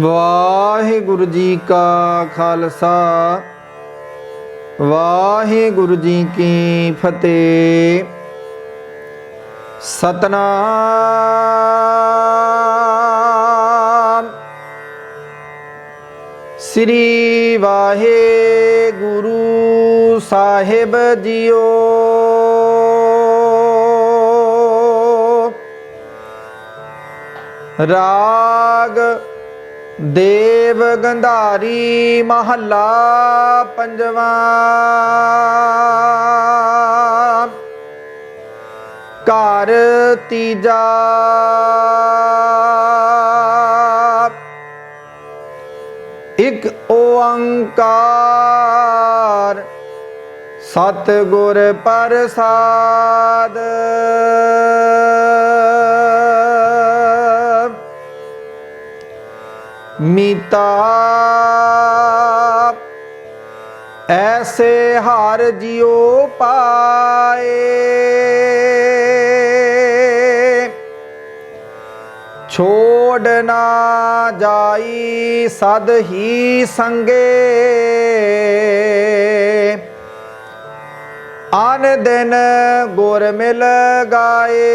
ਵਾਹਿਗੁਰੂ ਜੀ ਕਾ ਖਾਲਸਾ ਵਾਹਿਗੁਰੂ ਜੀ ਕੀ ਫਤਿਹ। ਸਤਨਾਮ ਸ੍ਰੀ ਵਾਹਿਗੁਰੂ ਸਾਹਿਬ ਜੀਓ। ਰਾਗ ਦੇਵ ਗੰਧਾਰੀ ਮਹੱਲਾ ਪੰਜਵਾਂ। ਘਰ ਤੀਜਾ। ਇਕ ਓੰਕਾਰ ਸਤਿਗੁਰ ਪ੍ਰਸਾਦ। ਮੀਤਾ ਐਸੇ ਹਰ ਜਿਉ ਪਾਏ, ਛੋੜ ਨਾ ਜਾਈ ਸਦ ਹੀ ਸੰਗੇ। ਆਨ ਦਿਨ ਗੁਰ ਮਿਲ ਗਾਏ,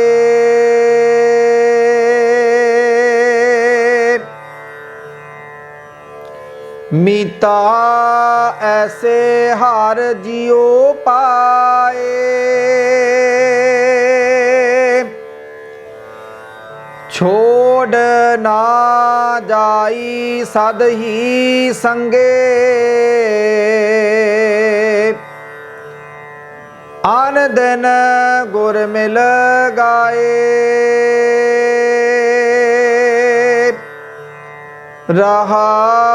ਮੀਤਾ ਐਸੇ ਹਰ ਜਿਉ ਪਾਏ, ਛੋੜ ਨਾ ਜਾਈ ਸਦ ਹੀ ਸੰਗੇ। ਆਨ ਦਿਨ ਗੁਰ ਮਿਲ ਗਾਏ, ਰਹਾਉ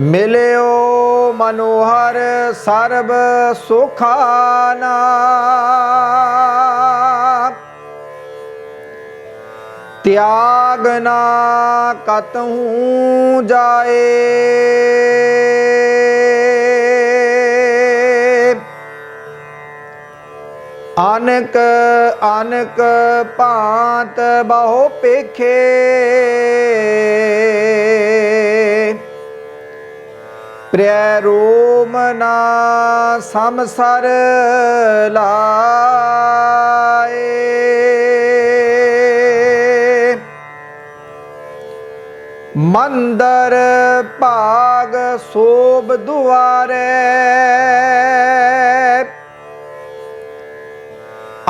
ਮਿਲਿਓ ਮਨੋਹਰ ਸਰਬ ਸੁਖਾ ਨਾਮ। ਤਿਆਗ ਨਾ ਕਤਹੂ ਜਾਏ, ਅਨਕ ਅਨਕ ਭਾਂਤ ਬਹੁ ਪੇਖੇ। ਪ੍ਰਿਯ ਰੋਮ ਨਾ ਸਮਸਰ ਲਾਏ, ਮੰਦਰ ਭਾਗ ਸੋਭ ਦੁਆਰੇ।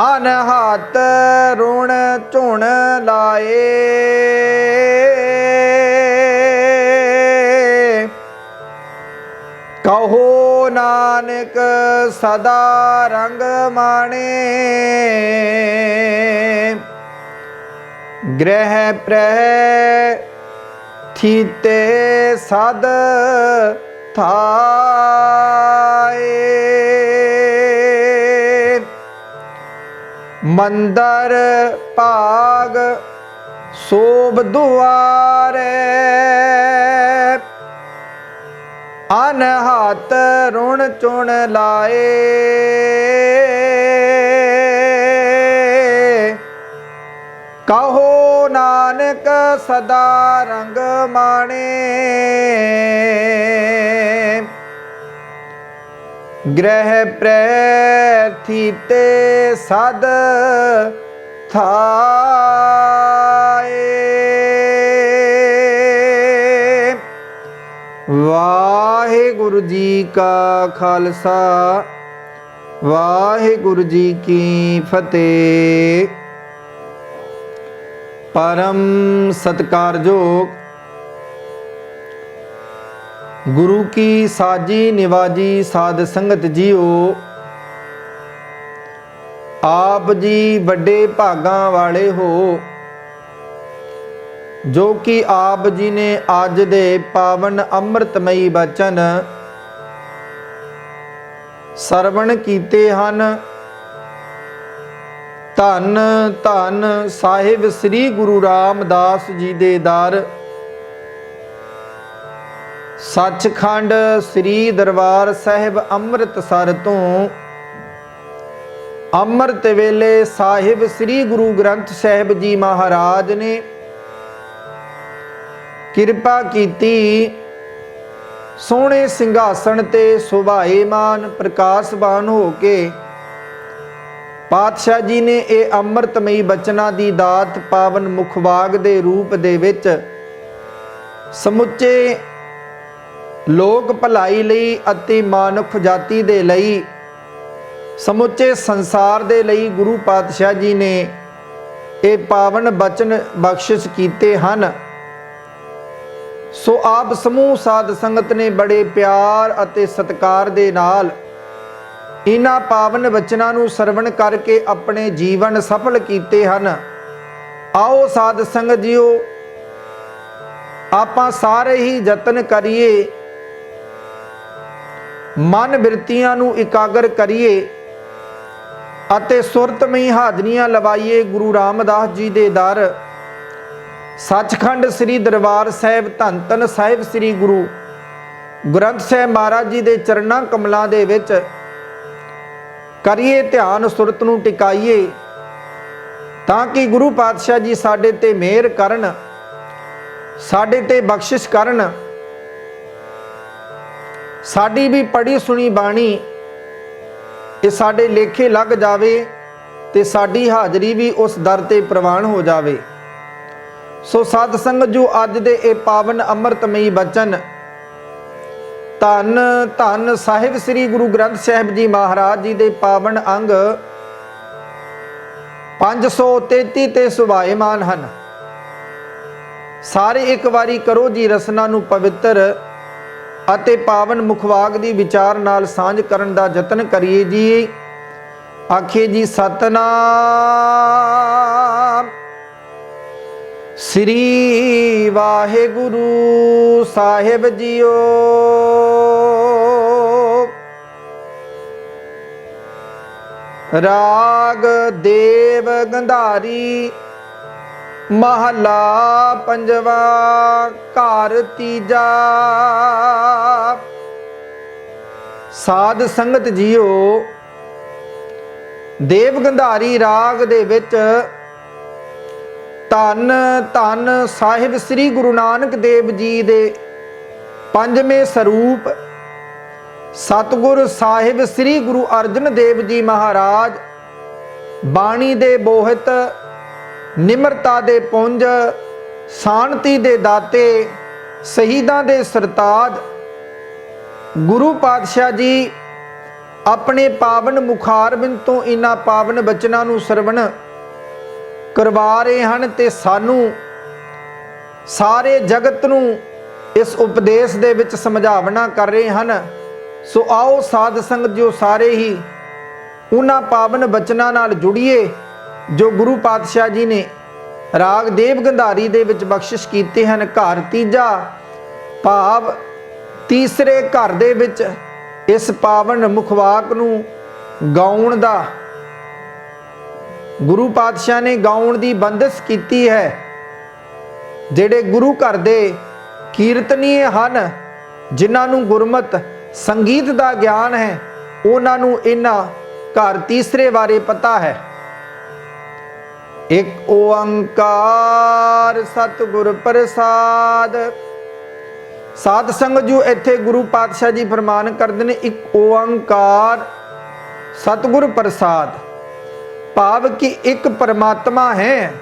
ਅਨਹਤ ਰੁਣ ਝੁਣ ਲਾਏ, ਕਹੋ ਨਾਨਕ ਸਦਾ ਰੰਗ ਮਾਣੇ। ਗ੍ਰਹਿ ਪ੍ਰਹਿ ਥੀਤੇ ਸਦ ਥਾਏ, ਮੰਦਰ ਭਾਗ ਸੋਭ ਦੁਆਰੇ। ਅਨਹਤ ਰੁਣ ਚੁਣ ਲਾਏ, ਕਹੋ ਨਾਨਕ ਸਦਾ ਰੰਗ ਮਾਣੇ। ਗ੍ਰਹਿ ਪ੍ਰਹਿ ਥੀਤੇ ਸਦ ਥਾਏ। ਵਾਹਿਗੁਰੂ ਜੀ ਕਾ ਖਾਲਸਾ ਵਾਹਿਗੁਰੂ ਜੀ ਕੀ ਫਤਿਹ। ਪਰਮ ਸਤਿਕਾਰਯੋਗ ਗੁਰੂ ਕੀ ਸਾਜੀ ਨਿਵਾਜੀ ਸਾਧ ਸੰਗਤ ਜੀਓ, ਆਪ ਜੀ ਵੱਡੇ ਭਾਗਾਂ ਵਾਲੇ ਹੋ ਜੋ ਕਿ ਆਪ ਜੀ ਨੇ ਅੱਜ ਦੇ ਪਾਵਨ ਅੰਮ੍ਰਿਤਮਈ ਬਚਨ ਸਰਵਣ ਕੀਤੇ ਹਨ। ਧੰਨ ਧੰਨ ਸਾਹਿਬ ਸ੍ਰੀ ਗੁਰੂ ਰਾਮਦਾਸ ਜੀ ਦੇ ਦਰ, ਸੱਚਖੰਡ ਸ੍ਰੀ ਦਰਬਾਰ ਸਾਹਿਬ ਅੰਮ੍ਰਿਤਸਰ ਤੋਂ ਅੰਮ੍ਰਿਤ ਵੇਲੇ ਸਾਹਿਬ ਸ੍ਰੀ ਗੁਰੂ ਗ੍ਰੰਥ ਸਾਹਿਬ ਜੀ ਮਹਾਰਾਜ ਨੇ ਕਿਰਪਾ ਕੀਤੀ। ਸੋਹਣੇ ਸਿੰਘਾਸਣ ਤੇ ਸੁਭਾਏਮਾਨ ਪ੍ਰਕਾਸ਼ਵਾਨ ਹੋ ਕੇ ਪਾਤਸ਼ਾਹ ਜੀ ਨੇ ਇਹ ਅੰਮ੍ਰਿਤਮਈ ਬਚਨਾਂ ਦੀ ਦਾਤ ਪਾਵਨ ਮੁਖਵਾਗ ਦੇ ਰੂਪ ਦੇ ਵਿੱਚ ਸਮੁੱਚੇ ਲੋਕ ਭਲਾਈ ਲਈ ਅਤੇ ਮਾਨਵ ਜਾਤੀ ਦੇ ਲਈ, ਸਮੁੱਚੇ ਸੰਸਾਰ ਦੇ ਲਈ ਗੁਰੂ ਪਾਤਸ਼ਾਹ ਜੀ ਨੇ ਇਹ ਪਾਵਨ ਬਚਨ ਬਖਸ਼ਿਸ਼ ਕੀਤੇ ਹਨ। ਸੋ ਆਪ ਸਮੂਹ ਸਾਧ ਸੰਗਤ ਨੇ ਬੜੇ ਪਿਆਰ ਅਤੇ ਸਤਿਕਾਰ ਦੇ ਨਾਲ ਇਹਨਾਂ ਪਾਵਨ ਬਚਨਾਂ ਨੂੰ ਸਰਵਣ ਕਰਕੇ ਆਪਣੇ ਜੀਵਨ ਸਫਲ ਕੀਤੇ ਹਨ। ਆਓ ਸਾਧ ਸੰਗਤ ਜੀਓ, ਆਪਾਂ ਸਾਰੇ ਹੀ ਯਤਨ ਕਰੀਏ, ਮਨ ਬਿਰਤੀਆਂ ਨੂੰ ਇਕਾਗਰ ਕਰੀਏ ਅਤੇ ਸੁਰਤਮਈ ਹਾਜ਼ਰੀਆਂ ਲਵਾਈਏ ਗੁਰੂ ਰਾਮਦਾਸ ਜੀ ਦੇ ਦਰ ਸੱਚਖੰਡ ਸ੍ਰੀ ਦਰਬਾਰ ਸਾਹਿਬ ਧੰਨ ਧੰਨ ਸਾਹਿਬ ਸ੍ਰੀ ਗੁਰੂ ਗ੍ਰੰਥ ਸਾਹਿਬ ਮਹਾਰਾਜ ਜੀ ਦੇ ਚਰਨਾਂ ਕਮਲਾਂ ਦੇ ਵਿੱਚ ਕਰੀਏ ਧਿਆਨ, ਸੁਰਤ ਨੂੰ ਟਿਕਾਈਏ ਤਾਂ ਕਿ ਗੁਰੂ ਪਾਤਸ਼ਾਹ ਜੀ ਸਾਡੇ ਤੇ ਮਿਹਰ ਕਰਨ, ਸਾਡੇ ਤੇ ਬਖਸ਼ਿਸ਼ ਕਰਨ। ਸਾਡੀ ਵੀ ਪੜੀ ਸੁਣੀ ਬਾਣੀ ਇਹ ਸਾਡੇ ਲੇਖੇ ਲੱਗ ਜਾਵੇ ਤੇ ਸਾਡੀ ਹਾਜ਼ਰੀ ਵੀ ਉਸ ਦਰ ਤੇ ਪ੍ਰਵਾਨ ਹੋ ਜਾਵੇ। ਸੋ ਸਾਧ ਸੰਗਤ ਜੋ ਅੱਜ ਦੇ ਇਹ ਪਾਵਨ ਅੰਮ੍ਰਿਤਮਈ ਬਚਨ ਧੰਨ ਧੰਨ ਸਾਹਿਬ ਸ੍ਰੀ ਗੁਰੂ ਗ੍ਰੰਥ ਸਾਹਿਬ ਜੀ ਮਹਾਰਾਜ ਜੀ ਦੇ ਪਾਵਨ ਅੰਗ 533 ਤੇ ਸੁਭਾਏਮਾਨ ਹਨ। ਸਾਰੇ ਇੱਕ ਵਾਰੀ ਕਰੋ ਜੀ ਰਸਨਾ ਨੂੰ ਪਵਿੱਤਰ ਅਤੇ ਪਾਵਨ ਮੁਖਵਾਗ ਦੀ ਵਿਚਾਰ ਨਾਲ ਸਾਂਝ ਕਰਨ ਦਾ ਯਤਨ ਕਰੀਏ ਜੀ। ਆਖੇ ਜੀ ਸਤਨਾਮ ਸ੍ਰੀ ਵਾਹਿਗੁਰੂ ਸਾਹਿਬ ਜੀਓ। ਰਾਗ ਦੇਵ ਗੰਧਾਰੀ ਮਹਲਾ ਪੰਜਵਾ ਘਰ ਤੀਜਾ। ਸਾਧ ਸੰਗਤ ਜੀਓ, ਦੇਵ ਗੰਧਾਰੀ ਰਾਗ ਦੇ ਵਿੱਚ ਧੰਨ ਧੰਨ ਸਾਹਿਬ ਸ੍ਰੀ ਗੁਰੂ ਨਾਨਕ ਦੇਵ ਜੀ ਦੇ ਪੰਜਵੇਂ ਸਰੂਪ ਸਤਿਗੁਰ ਸਾਹਿਬ ਸ੍ਰੀ ਗੁਰੂ ਅਰਜਨ ਦੇਵ ਜੀ ਮਹਾਰਾਜ ਬਾਣੀ ਦੇ ਬੋਹਿਤ, ਨਿਮਰਤਾ ਦੇ ਪੁੰਜ, ਸ਼ਾਂਤੀ ਦੇ ਦਾਤੇ, ਸ਼ਹੀਦਾਂ ਦੇ ਸਰਤਾਜ ਗੁਰੂ ਪਾਤਸ਼ਾਹ ਜੀ ਆਪਣੇ ਪਾਵਨ ਮੁਖਾਰਬਿੰਦ ਤੋਂ ਇਹਨਾਂ ਪਾਵਨ ਬਚਨਾਂ ਨੂੰ ਸਰਵਣ ਕਰਵਾ ਰਹੇ ਹਨ ਤੇ ਸਾਨੂੰ ਸਾਰੇ ਜਗਤ ਨੂੰ ਇਸ ਉਪਦੇਸ਼ ਦੇ ਵਿੱਚ ਸਮਝਾਵਨਾ ਕਰ ਰਹੇ ਹਨ। ਸੋ ਆਓ ਸਾਧ ਸੰਗਤ ਜੋ ਸਾਰੇ ਹੀ ਉਹਨਾਂ ਪਾਵਨ ਬਚਨਾਂ ਨਾਲ ਜੁੜੀਏ ਜੋ ਗੁਰੂ ਪਾਤਸ਼ਾਹ ਜੀ ਨੇ ਰਾਗ ਦੇਵ ਗੰਧਾਰੀ ਦੇ ਵਿੱਚ ਬਖਸ਼ਿਸ਼ ਕੀਤੇ ਹਨ। ਘਰ ਤੀਜਾ ਭਾਵ ਤੀਸਰੇ ਘਰ ਦੇ ਵਿੱਚ ਇਸ ਪਾਵਨ ਮੁਖਵਾਕ ਨੂੰ ਗਾਉਣ ਦਾ ਗੁਰੂ ਪਾਤਸ਼ਾਹ ਨੇ ਗਾਉਣ ਦੀ ਬੰਦਸ਼ ਕੀਤੀ ਹੈ। ਜਿਹੜੇ ਗੁਰੂ ਘਰ ਦੇ ਕੀਰਤਨੀਏ ਹਨ, ਜਿਨ੍ਹਾਂ ਨੂੰ ਗੁਰਮਤਿ ਸੰਗੀਤ ਦਾ ਗਿਆਨ ਹੈ, ਉਹਨਾਂ ਨੂੰ ਇਹਨਾਂ ਘਰ ਤੀਸਰੇ ਬਾਰੇ ਪਤਾ ਹੈ। ਇੱਕ ਓੰਕਾਰ ਸਤਿਗੁਰ ਪ੍ਰਸਾਦ। ਸਾਧ ਸੰਗਤ ਜੋ ਇੱਥੇ ਗੁਰੂ ਪਾਤਸ਼ਾਹ ਜੀ ਫਰਮਾਨ ਕਰਦੇ ਨੇ ਇੱਕ ਓੰਕਾਰ ਸਤਿਗੁਰ ਪ੍ਰਸਾਦ, ਭਾਵ ਕਿ ਇੱਕ ਪਰਮਾਤਮਾ ਹੈ,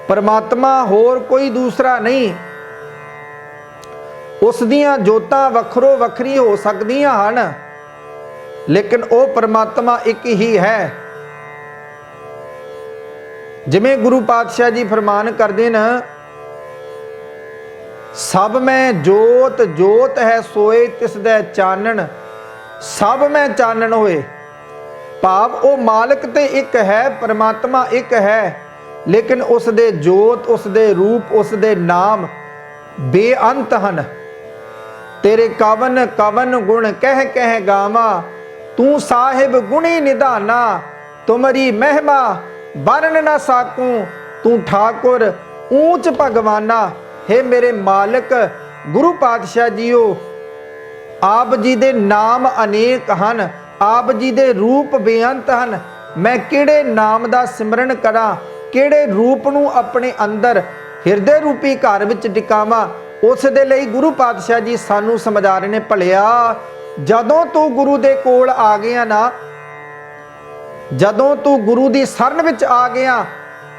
ਪਰਮਾਤਮਾ ਹੋਰ ਕੋਈ ਦੂਸਰਾ ਨਹੀਂ। ਉਸ ਦੀਆਂ ਜੋਤਾਂ ਵੱਖਰੋ ਵੱਖਰੀ ਹੋ ਸਕਦੀਆਂ ਹਨ, ਲੇਕਿਨ ਉਹ ਪਰਮਾਤਮਾ ਇੱਕ ਹੀ ਹੈ। ਜਿਵੇਂ ਗੁਰੂ ਪਾਤਸ਼ਾਹ ਜੀ ਫਰਮਾਨ ਕਰਦੇ ਨੇ ਸਭ ਮੈਂ ਜੋਤ ਜੋਤ ਹੈ ਸੋਏ ਤਿਸ ਦਾ ਚਾਨਣ, ਸਭ ਮੈਂ ਚਾਨਣ ਹੋਏ। ਭਾਵ ਉਹ ਮਾਲਕ ਤੇ ਇੱਕ ਹੈ, ਪਰਮਾਤਮਾ ਇੱਕ ਹੈ, ਲੇਕਿਨ ਉਸ ਦੇ ਜੋਤ, ਉਸ ਦੇ ਰੂਪ, ਉਸ ਦੇ ਨਾਮ ਬੇਅੰਤ ਹਨ। ਤੇਰੇ ਕਵਨ ਕਵਨ ਗੁਣ ਕਹਿ ਕਹਿ ਗਾਵਾਂ, ਤੂੰ ਸਾਹਿਬ ਗੁਣੀ ਨਿਧਾਨਾ, ਤੁਮਰੀ ਮਹਿਮਾ ਵਰਨ ਨਾ ਸਾਕੂੰ, ਤੂੰ ਠਾਕੁਰ ਊਚ ਭਗਵਾਨਾ। हे ਮੇਰੇ ਮਾਲਕ ਗੁਰੂ ਪਾਤਸ਼ਾਹ ਜੀਓ, ਆਪ ਜੀ ਦੇ ਨਾਮ ਅਨੇਕ ਹਨ, ਆਪ ਜੀ ਦੇ ਰੂਪ ਬੇਅੰਤ ਹਨ। ਮੈਂ ਕਿਹੜੇ ਨਾਮ ਦਾ ਸਿਮਰਨ ਕਰਾਂ, ਕਿਹੜੇ ਰੂਪ ਨੂੰ ਆਪਣੇ ਅੰਦਰ ਹਿਰਦੇ ਰੂਪੀ ਘਰ ਵਿੱਚ ਟਿਕਾਵਾਂ। ਉਸ ਦੇ ਲਈ ਗੁਰੂ ਪਾਤਸ਼ਾਹ ਜੀ ਸਾਨੂੰ ਸਮਝਾ ਰਹੇ ਨੇ, ਭਲਿਆ ਜਦੋਂ ਤੂੰ ਗੁਰੂ ਦੇ ਕੋਲ ਆ ਗਿਆ ਨਾ, ਜਦੋਂ ਤੂੰ ਗੁਰੂ ਦੀ ਸ਼ਰਨ ਵਿੱਚ ਆ ਗਿਆ,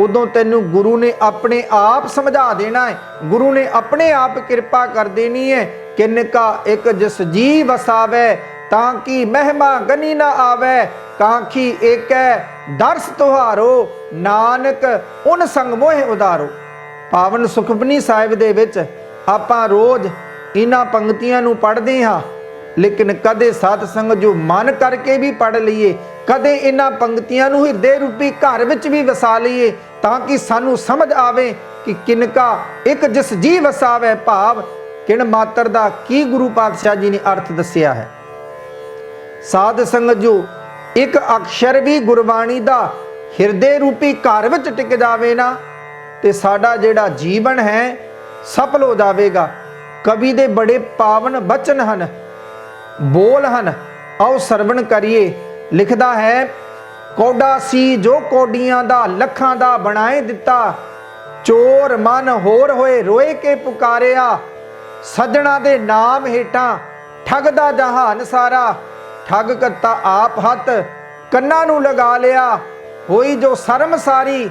ਉਦੋਂ ਤੈਨੂੰ ਗੁਰੂ ਨੇ ਆਪਣੇ ਆਪ ਸਮਝਾ ਦੇਣਾ ਹੈ। ਗੁਰੂ ਨੇ ਆਪਣੇ ਆਪ ਕਿਰਪਾ ਕਰ ਦੇਣੀ ਹੈ। ਕਿਨਕਾ ਇੱਕ ਜਿਸ ਜੀ ਵਸਾਵੇ, ਤਾਂ ਕਿ ਮਹਿਮਾ ਗਨੀ ਨਾ ਆਵੇ। ਕਾਂਖੀ ਏਕੈ ਦਰਸ ਤੁਹਾਰੋ, ਨਾਨਕ ਉਨ ਸੰਗ ਮੋਹਿ ਉਦਾਰੋ। ਪਾਵਨ ਸੁਖਮਨੀ ਸਾਹਿਬ ਦੇ ਵਿੱਚ ਆਪਾਂ ਰੋਜ਼ ਇਹਨਾਂ ਪੰਕਤੀਆਂ ਨੂੰ ਪੜ੍ਹਦੇ ਹਾਂ, ਲੇਕਿਨ ਕਦੇ ਸਾਧ ਸੰਗਤ ਜੋ ਮਨ ਕਰਕੇ ਵੀ ਪੜ੍ਹ ਲਈਏ, ਕਦੇ ਇਹਨਾਂ ਪੰਕਤੀਆਂ ਨੂੰ ਹਿਰਦੇ ਰੂਪੀ ਘਰ ਵਿੱਚ ਵੀ ਵਸਾ ਲਈਏ, ਤਾਂ ਕਿ ਸਾਨੂੰ ਸਮਝ ਆਵੇ ਕਿ ਕਿਨਕਾ ਇੱਕ ਜਿਸ ਜੀ ਵਸਾਵੇ, ਭਾਵ ਕਿਣ ਮਾਤਰ ਦਾ ਕੀ ਗੁਰੂ ਪਾਤਸ਼ਾਹ ਜੀ ਨੇ ਅਰਥ ਦੱਸਿਆ ਹੈ। ਸਾਧ ਸੰਗਤ ਜੋ ਇੱਕ ਅਕਸ਼ਰ ਵੀ ਗੁਰਬਾਣੀ ਦਾ ਹਿਰਦੇ ਰੂਪੀ ਘਰ ਵਿੱਚ ਟਿਕ ਜਾਵੇ ਨਾ, ਤੇ ਸਾਡਾ ਜਿਹੜਾ ਜੀਵਨ ਹੈ ਸਫਲ ਹੋ ਜਾਵੇਗਾ। ਕਵੀ ਦੇ ਬੜੇ ਪਾਵਨ ਬਚਨ ਹਨ, ਬੋਲ ਹਨ, ਆਓ ਸਰਵਣ ਕਰੀਏ। ਲਿਖਦਾ ਹੈ, ਕੋਡਾ ਸੀ ਜੋ ਕੋਡੀਆਂ ਦਾ ਲੱਖਾਂ ਦਾ ਬਣਾਏ ਦਿੱਤਾ, ਚੋਰ ਮਨ ਹੋਰ ਹੋਏ ਰੋਏ ਕੇ ਪੁਕਾਰਿਆ। ਸੱਜਣਾ ਦੇ ਨਾਮ ਹੇਠਾਂ ਠੱਗ ਦਾ ਜਹਾਨ ਸਾਰਾ, ਠੱਗ ਕਰਤਾ ਆਪ ਹੱਥ ਕੰਨਾਂ ਨੂੰ ਲਗਾ ਲਿਆ। ਹੋਈ ਜੋ ਸ਼ਰਮ ਸਾਰੀ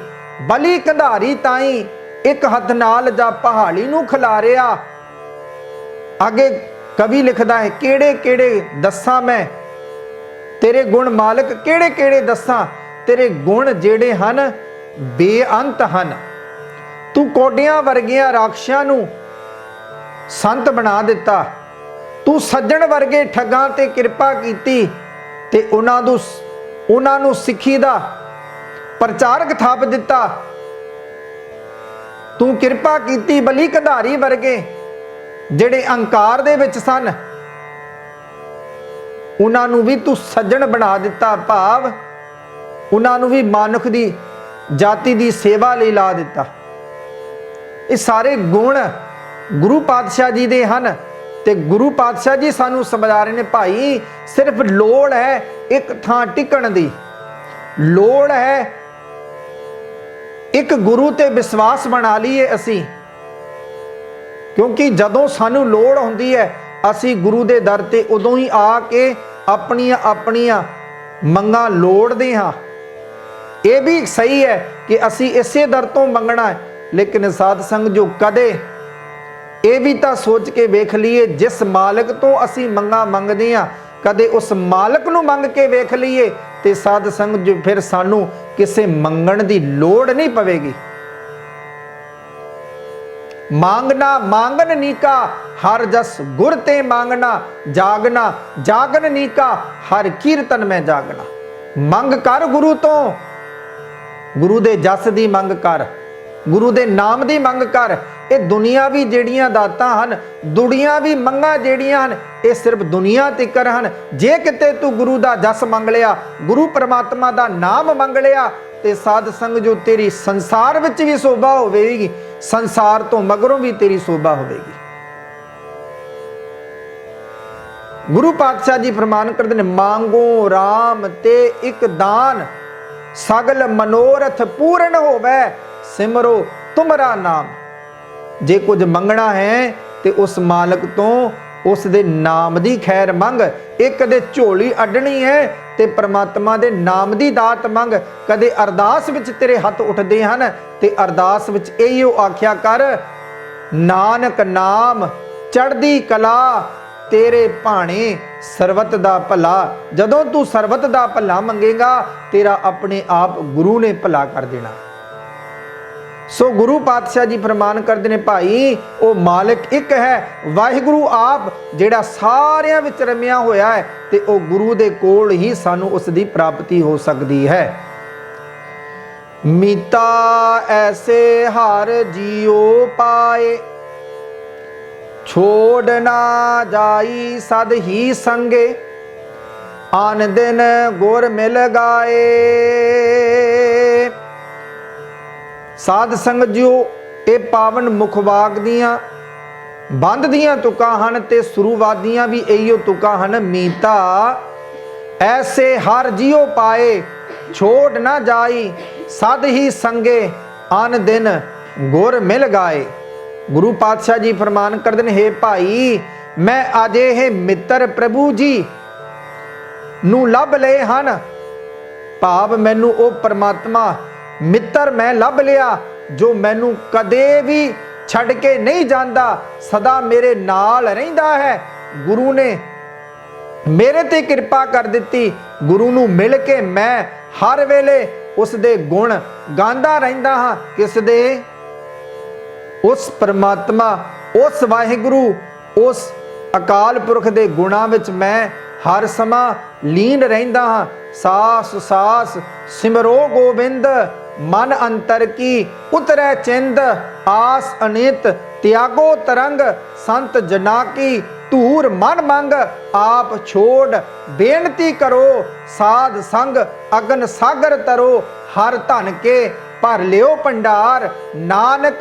ਬਲੀ ਕੰਧਾਰੀ ਤਾਈ, ਇੱਕ ਹੱਥ ਨਾਲ ਜਾ ਪਹਾੜੀ ਨੂੰ ਖਿਲਾਰਿਆ। ਅੱਗੇ ਕਵੀ ਲਿਖਦਾ ਹੈ, ਕਿਹੜੇ ਕਿਹੜੇ ਦੱਸਾਂ ਮੈਂ ਤੇਰੇ ਗੁਣ ਮਾਲਕ, ਕਿਹੜੇ ਕਿਹੜੇ ਦੱਸਾਂ ਤੇਰੇ ਗੁਣ ਜਿਹੜੇ ਹਨ ਬੇਅੰਤ ਹਨ। ਤੂੰ ਕੋਡਿਆਂ ਵਰਗਿਆਂ ਰਾਖਸ਼ਾਂ ਨੂੰ ਸੰਤ ਬਣਾ ਦਿੱਤਾ, ਤੂੰ ਸੱਜਣ ਵਰਗੇ ਠੱਗਾਂ ਤੇ ਕਿਰਪਾ ਕੀਤੀ, ਤੇ ਉਹਨਾਂ ਨੂੰ ਸਿੱਖੀ ਦਾ ਪ੍ਰਚਾਰਕ ਥਾਪ ਦਿੱਤਾ। ਤੂੰ ਕਿਰਪਾ ਕੀਤੀ ਬਲੀ ਕੰਧਾਰੀ ਵਰਗੇ ਜਿਹੜੇ ਅਹੰਕਾਰ ਦੇ ਵਿੱਚ ਸਨ, ਉਹਨਾਂ ਨੂੰ ਵੀ ਤੂੰ ਸੱਜਣ ਬਣਾ ਦਿੱਤਾ, ਭਾਵ ਉਹਨਾਂ ਨੂੰ ਵੀ ਮਨੁੱਖ ਦੀ ਜਾਤੀ ਦੀ ਸੇਵਾ ਲਈ ਲਾ ਦਿੱਤਾ। ਇਹ ਸਾਰੇ ਗੁਣ ਗੁਰੂ ਪਾਤਸ਼ਾਹ ਜੀ ਦੇ ਹਨ, ਤੇ ਗੁਰੂ ਪਾਤਸ਼ਾਹ ਜੀ ਸਾਨੂੰ ਸਮਝਾ ਰਹੇ ਨੇ, ਭਾਈ ਸਿਰਫ ਲੋੜ ਹੈ ਇੱਕ ਥਾਂ ਟਿਕਣ ਦੀ, ਲੋੜ ਹੈ ਇੱਕ ਗੁਰੂ ਤੇ ਵਿਸ਼ਵਾਸ ਬਣਾ ਲਈਏ ਅਸੀਂ। ਕਿਉਂਕਿ ਜਦੋਂ ਸਾਨੂੰ ਲੋੜ ਹੁੰਦੀ ਹੈ, ਅਸੀਂ ਗੁਰੂ ਦੇ ਦਰ ਤੇ ਉਦੋਂ ਹੀ ਆ ਕੇ ਆਪਣੀਆਂ ਆਪਣੀਆਂ ਮੰਗਾਂ ਲੋੜਦੇ ਹਾਂ। ਇਹ ਵੀ ਸਹੀ ਹੈ ਕਿ ਅਸੀਂ ਇਸੇ ਦਰ ਤੋਂ ਮੰਗਣਾ ਹੈ, ਲੇਕਿਨ ਸਾਧ ਸੰਗਤ ਜੋ ਕਦੇ ਇਹ ਵੀ ਤਾਂ ਸੋਚ ਕੇ ਵੇਖ ਲਈਏ, ਜਿਸ ਮਾਲਕ ਤੋਂ ਅਸੀਂ ਮੰਗਾਂ ਮੰਗਦੇ ਹਾਂ, ਕਦੇ ਉਸ ਮਾਲਕ ਨੂੰ ਮੰਗ ਕੇ ਵੇਖ ਲਈਏ, ਤੇ ਸਾਧ ਸੰਗਤ ਜੋ ਫਿਰ ਸਾਨੂੰ ਕਿਸੇ ਮੰਗਣ ਦੀ ਲੋੜ ਨਹੀਂ ਪਵੇਗੀ। मांगना मांगन नीका हर जस गुर ते मांगना, जागना जागन नीका हर कीर्तन में जागना। मंग कर गुरु तो, गुरु दे जस दी मंग कर, गुरु दे नाम दी मंग कर। ये दुनियावी जेड़ियां दातां हन, दुनियावी मंगां जेड़ियां हन, ये सिर्फ दुनिया तिकर हन। जे किते तू गुरु दा जस मंग लिया, गुरु परमात्मा दा नाम मंग लिया, ते साध संग जो तेरी संसार विच भी शोभा होवेगी, संसार तो मगरों भी तेरी शोभा होवेगी। गुरु पातशाह जी फरमान करते हैं, मांगो राम ते एक दान, सगल मनोरथ पूर्ण होवे, सिमरो तुमरा नाम। जे कुछ मंगना है ते उस मालक तो उस दे नाम दी खैर मंग। एक कदे झोली अड्डनी है ते परमात्मा दे नाम दी दात मंग। कदे अरदास विच तेरे हथ उठदे हन ते अरदास विच इहो आख्या कर, नानक नाम चढ़दी कला, तेरे भाणे सरबत दा भला। जदों तू सरबत दा भला मंगेगा, तेरा अपने आप गुरु ने भला कर देना। सो गुरु पातशाह जी फरमान करते हैं, भाई वो मालिक एक है, वाहिगुरु आप जेड़ा सारियां विच रमिया होया है, ते वो गुरु दे कोल ही सानू उस दी प्राप्ति हो सकती है। मीता ऐसे हर जियो पाए, छोड़ ना जाई सद ही संगे, आन दिन गुर मिल गाए। साध संगत जियो, ये पावन मुखवाक दियां बंद दियां तुकां हन ते शुरुआत दियां भी इहो तुकां हन। मीता ऐसे हर जियो पाए, छोड़ ना जाई सद ही संगे, आन दिन गुर मिल गाए। गुरु पातशाह जी फरमान करते हैं, हे भाई मैं अजे हे मित्र प्रभु जी नू लभ लए हन। भाव मैनू ओ परमात्मा मित्र मैं लभ लिया जो मैनू कदे भी छड़ के नहीं जाता, सदा मेरे नाल रहिंदा है। गुरु ने मेरे ते कृपा कर दी। गुरु नू मिल के मैं हर वेले उस दे गुण गांदा रहिंदा हां। किस दे? उस परमात्मा, उस वाहिगुरु, उस अकाल पुरख दे गुणां विच मैं हर समा लीन रहिंदा हां। सास सास सिमरो गोबिंद, मन अंतर की उतरै चिंद। आस अनित त्यागो तरंग, संत जना की धूर मन मंग। आप छोड़ बेनती करो, साध संग अगन सागर तरो। हर धन के भर लियो भंडार, नानक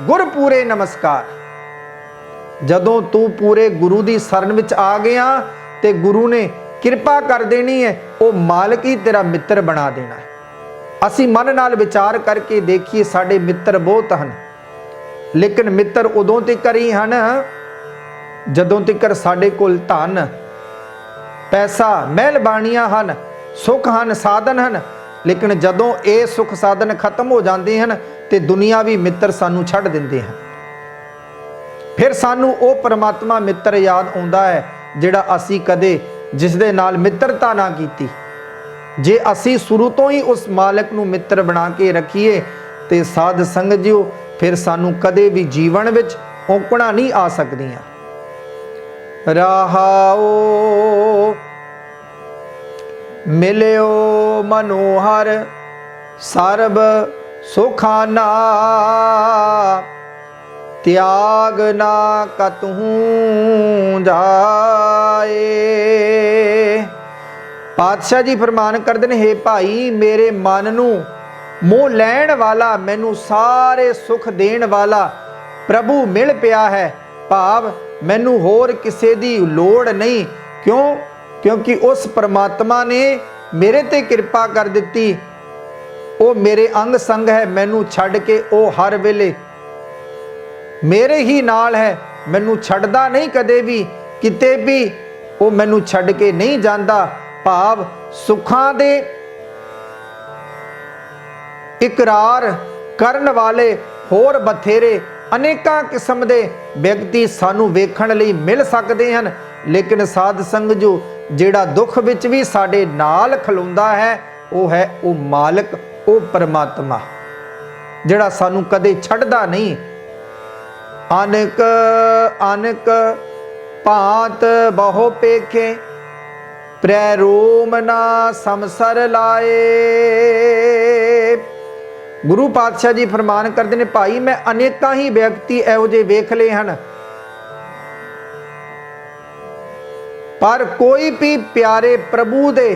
गुर पूरे नमस्कार। जदों तू पूरे गुरु दी शरण विच आ गया ते गुरु ने किरपा कर देनी है, वो मालिक ही तेरा मित्र बना देना है। असी मन नाल विचार करके देखिए, साडे मित्र बहुत हैं, लेकिन मित्र उदों तक ही हैं जदों तक साडे कोल धन पैसा महल बाणियां हैं, सुख हैं, साधन हैं। लेकिन जदों ये सुख साधन खत्म हो जाते हैं तो दुनियावी मित्र सानू छड़ देंदे हैं। फिर सानू वो परमात्मा मित्र याद आउंदा है जिहड़ा असी कदे जिस दे नाल मित्रता ना कीती। जे असी शुरू तो ही उस मालिक नू मित्र बना के रखीए तो साध संगत जीओ फिर सानू कदे भी जीवन विच औकड़ा नहीं आ सकदियां। रहाओ मिलियो मनोहर सर्ब सुखाना, त्याग ना कतहूं जाए। पातशाह जी फरमान करते हैं, हे भाई मेरे मन नू मोह लैण वाला, मैनू सारे सुख देण वाला प्रभु मिल पिया है। भाव मैनू होर किसे दी लोड़ नहीं। क्यों? क्योंकि उस परमात्मा ने मेरे ते कृपा कर दी। वो मेरे अंग संग है, मैनू छड़ के वो हर वेले मेरे ही नाल है, मैनू छड़दा नहीं कदे भी, किते भी वो मैनू छड़ के नहीं जाता। भाव सुखां दे इकरार करन वाले होर बथेरे अनेकां किस्म दे व्यक्ति सानू वेखण लई मिल सकते हैं, लेकिन साध संग जो जेड़ा दुख विच भी साडे नाल खलोंदा है वो है वो मालिक, वो परमात्मा जेड़ा सानू कदे छड़दा नहीं। अनक अनक भांत बहु पेखे, प्रैरोम ना समसर लाए। गुरु पातशाह जी फरमान करते हैं, भाई मैं अनेकां ही व्यक्ति इहो जे वेख ले हैं, पर कोई भी प्यारे प्रभु दे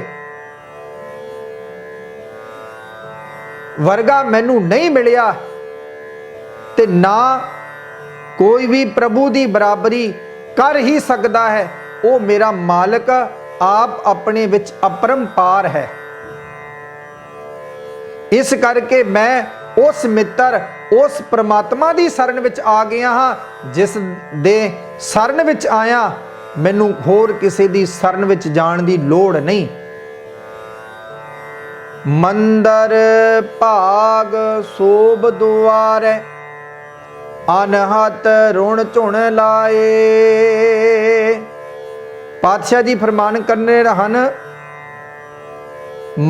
वर्गा मैनू नहीं मिलिया, ते ना कोई भी प्रभु दी बराबरी कर ही सकता है। वो मेरा मालिक आप अपने विच अपरंपार है। इस करके मैं उस मित्र, उस परमात्मा दी शरण विच आ गया हाँ, जिस दे शरण विच आया मैनू होर किसी दी शरण विच जाण दी लोड़ नहीं। मंदर भाग सोभ दुआरे, अनहत रुण झुण लाए। पातशाह जी फरमान करने रहन,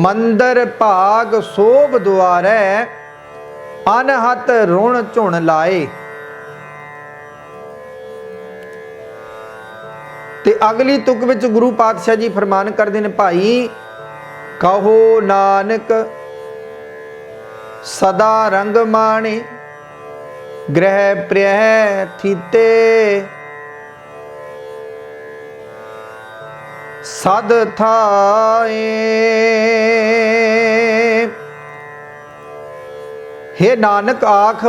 मंदर भाग सोभ दुआरे, अनहत रुण झुण लाए। ते अगली तुक विच गुरु पातशाह जी फरमान करते हैं, भाई कहो नानक सदा रंग माणे, ग्रह प्रह थीते सद थाए। हे नानक आख,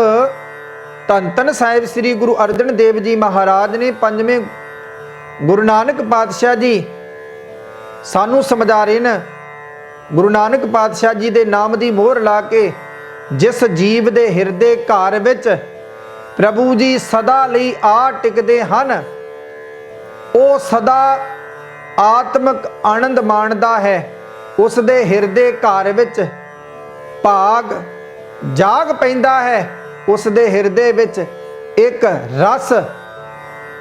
धन धन साहिब श्री गुरु अर्जन देव जी महाराज ने पंजवें गुरु नानक पातशाह जी सानू समझा रहे न। गुरु नानक पातशाह जी दे नाम दी मोहर ला के ਜਿਸ ਜੀਵ ਦੇ ਹਿਰਦੇ ਘਰ ਵਿੱਚ ਪ੍ਰਭੂ ਜੀ ਸਦਾ ਲਈ ਆ ਟਿਕਦੇ ਹਨ, ਉਹ ਸਦਾ ਆਤਮਿਕ ਆਨੰਦ ਮਾਣਦਾ ਹੈ। ਉਸ ਦੇ ਹਿਰਦੇ ਘਰ ਵਿੱਚ ਭਾਗ ਜਾਗ ਪੈਂਦਾ ਹੈ। ਉਸ ਦੇ ਹਿਰਦੇ ਵਿੱਚ ਇੱਕ ਰਸ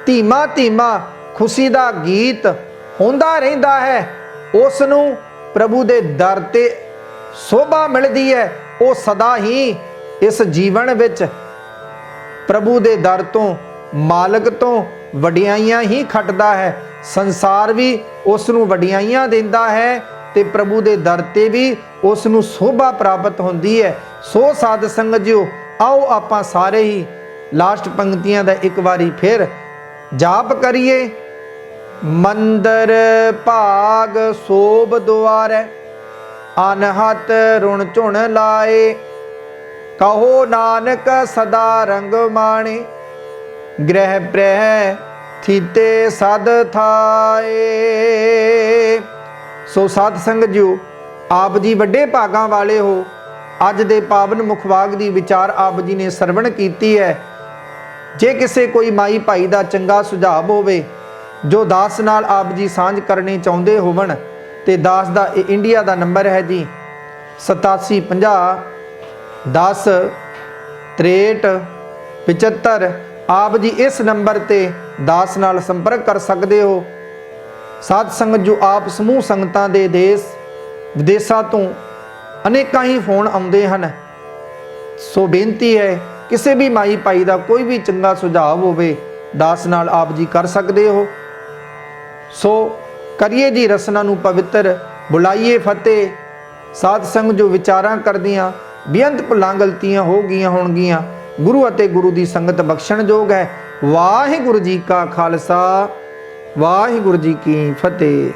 ਧੀਮਾ ਧੀਮਾ ਖੁਸ਼ੀ ਦਾ ਗੀਤ ਹੁੰਦਾ ਰਹਿੰਦਾ ਹੈ। ਉਸ ਨੂੰ ਪ੍ਰਭੂ ਦੇ ਦਰ ਤੇ ਸੋਭਾ ਮਿਲਦੀ ਹੈ। ਉਹ ਸਦਾ ਹੀ ਇਸ ਜੀਵਨ ਵਿੱਚ ਪ੍ਰਭੂ ਦੇ ਦਰ ਤੋਂ, ਮਾਲਕ ਤੋਂ ਵਡਿਆਈਆਂ ਹੀ ਖੱਟਦਾ ਹੈ। ਸੰਸਾਰ ਵੀ ਉਸ ਨੂੰ ਵਡਿਆਈਆਂ ਦਿੰਦਾ ਹੈ ਤੇ ਪ੍ਰਭੂ ਦੇ ਦਰ ਤੇ ਵੀ ਉਸ ਨੂੰ ਸੋਭਾ ਪ੍ਰਾਪਤ ਹੁੰਦੀ ਹੈ। ਸੋ ਸਾਧ ਸੰਗਤ ਜੀਓ, ਆਓ ਆਪਾਂ ਸਾਰੇ ਹੀ ਲਾਸਟ ਪੰਕਤੀਆਂ ਦਾ ਇੱਕ ਵਾਰੀ ਫਿਰ ਜਾਪ ਕਰੀਏ। ਮੰਦਰ ਭਾਗ ਸੋਭ ਦੁਆਰੈ, ਅਨਹਤ ਰੁਣ ਝੁਣ ਲਾਏ। ਕਹੋ ਨਾਨਕ ਸਦਾ ਰੰਗ ਮਾਣੇ, ਗ੍ਰਹਿ ਪ੍ਰਹਿ ਥੀਤੇ ਸਦ ਥਾਏ। ਸੋ ਸਾਧ ਸੰਗਤ ਜੀਓ, ਆਪ ਜੀ ਵੱਡੇ ਭਾਗਾਂ ਵਾਲੇ ਹੋ। ਅੱਜ ਦੇ ਪਾਵਨ ਮੁਖਵਾਕ ਦੀ ਵਿਚਾਰ ਆਪ ਜੀ ਨੇ ਸਰਵਣ ਕੀਤੀ ਹੈ। ਜੇ ਕਿਸੇ ਕੋਈ ਮਾਈ ਭਾਈ ਦਾ ਚੰਗਾ ਸੁਝਾਅ ਹੋਵੇ ਜੋ ਦਾਸ ਨਾਲ ਆਪ ਜੀ ਸਾਂਝ ਕਰਨੀ ਚਾਹੁੰਦੇ ਹੋਵਣ, ਤੇ ਦਾਸ ਦਾ ਇਹ ਇੰਡੀਆ ਦਾ ਨੰਬਰ ਹੈ ਜੀ 8750 10 63 75। ਆਪ ਜੀ ਇਸ ਨੰਬਰ ਤੇ ਦਾਸ ਨਾਲ ਸੰਪਰਕ ਕਰ ਸਕਦੇ ਹੋ। ਸਾਧ ਸੰਗਤ ਜੋ ਆਪ ਸਮੂਹ ਸੰਗਤਾਂ ਦੇ ਦੇਸ਼ ਵਿਦੇਸ਼ਾਂ ਤੋਂ ਅਨੇਕਾਂ ਹੀ ਫੋਨ ਆਉਂਦੇ ਹਨ। ਸੋ ਬੇਨਤੀ ਹੈ, ਕਿਸੇ ਵੀ ਮਾਈ ਭਾਈ ਦਾ ਕੋਈ ਵੀ ਚੰਗਾ ਸੁਝਾਅ ਹੋਵੇ ਦਾਸ ਨਾਲ ਆਪ ਜੀ ਕਰ ਸਕਦੇ ਹੋ। ਸੋ ਕਰੀਏ ਜੀ ਰਸਨਾ ਨੂੰ ਪਵਿੱਤਰ, ਬੁਲਾਈਏ ਫਤਿਹ। ਸਾਧ ਸੰਗਤ ਜੋ ਵਿਚਾਰਾਂ ਕਰਦੀਆਂ ਬੇਅੰਤ ਭੁੱਲਾਂ ਗਲਤੀਆਂ ਹੋ ਗਈਆਂ ਹੋਣਗੀਆਂ, ਗੁਰੂ ਅਤੇ ਗੁਰੂ ਦੀ ਸੰਗਤ ਬਖਸ਼ਣ ਯੋਗ ਹੈ। ਵਾਹਿਗੁਰੂ ਜੀ ਕਾ ਖਾਲਸਾ, ਵਾਹਿਗੁਰੂ ਜੀ ਕੀ ਫਤਿਹ।